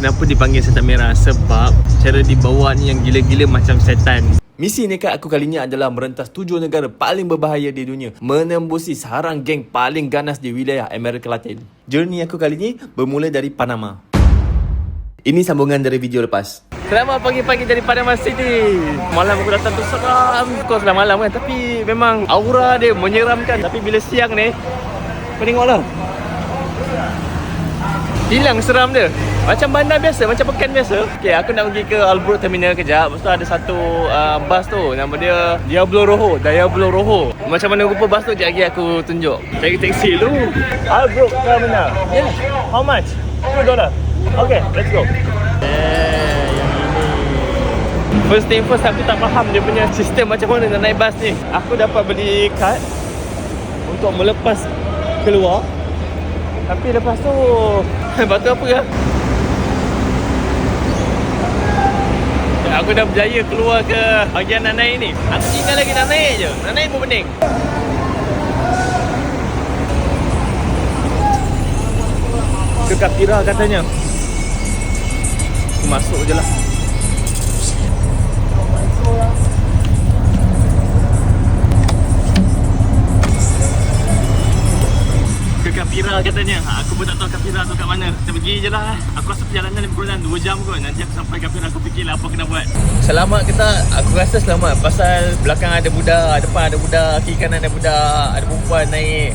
Kenapa dipanggil setan merah? Sebab cara dibawa ni yang gila-gila macam setan. Misi nekat aku kali ni adalah merentas 7 negara paling berbahaya di dunia, menembusi sarang geng paling ganas di wilayah Amerika Latin. Journey aku kali ni bermula dari Panama. Ini sambungan dari video lepas. Selamat pagi-pagi dari Panama City. Malam aku datang tu seram. Kau sudah malam kan, tapi memang aura dia menyeramkan. Tapi bila siang ni, kau tengoklah, hilang seram dia. Macam bandar biasa, macam pekan biasa. Okay, aku nak pergi ke Albrook Terminal kejap. Lepas tu ada satu bas tu, nama dia Diablo Rojo. Macam mana rupa bas tu, sekejap lagi aku tunjuk. Cari taksi dulu. Albrook Terminal. Yeah. How much? $2. Okay, let's go. Yang ini. First thing first, aku tak faham dia punya sistem macam mana nak naik bas ni. Aku dapat beli kad untuk melepas keluar. Tapi lepas tu batu apa ya? Aku dah berjaya keluar ke bahagian nak naik ni. Aku tinggal lagi nak naik je. Nak naik pun pening. Ke Kapira katanya. Aku masuk je lah. Kapira katanya. Aku pun tak tahu Kapira tu kat mana. Kita pergi je lah. Aku rasa perjalanan lebih kurang 2 jam kot. Nanti aku sampai Kapira, aku fikirlah apa kena buat. Selamat ke tak? Aku rasa selamat. Pasal belakang ada budak, depan ada budak, kiri kanan ada budak, ada perempuan naik.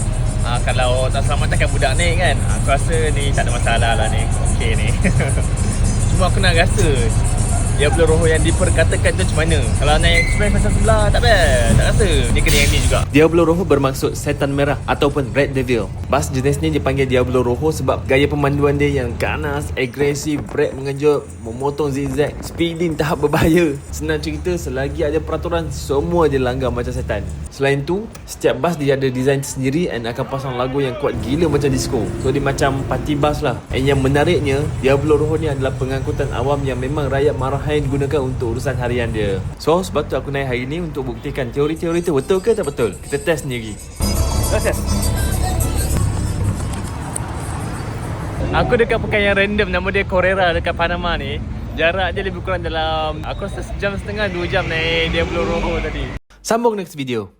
Kalau tak selamat takkan budak naik kan. Aku rasa ni tak ada masalah lah ni. Okey ni. Cuma aku nak rasa Diablo Rojo yang diperkatakan tu macam mana. Kalau naik express macam sebelah, tak best. Tak rasa. Dia kena yang ni juga. Diablo Rojo bermaksud setan merah ataupun Red Devil. Bas jenis ni dipanggil Diablo Rojo sebab gaya pemanduan dia yang ganas, agresif, brake mengejut, memotong zigzag, speeding tahap berbahaya. Senang cerita, selagi ada peraturan, semua dia langgar macam setan. Selain tu, setiap bas dia ada design sendiri and akan pasang lagu yang kuat gila macam disco. So dia macam party bus lah. And yang menariknya, Diablo Rojo ni adalah pengangkutan awam yang memang rakyat marah gunakan untuk urusan harian dia. So sebab tu aku naik hari ni untuk buktikan teori-teori tu betul ke tak betul. Kita test sendiri. Let's. Aku dekat pekan yang random, nama dia Correra dekat Panama ni. Jarak dia lebih kurang dalam, aku rasa 1.5 jam, 2 jam naik Diablo Rojo tadi. Sambung next video.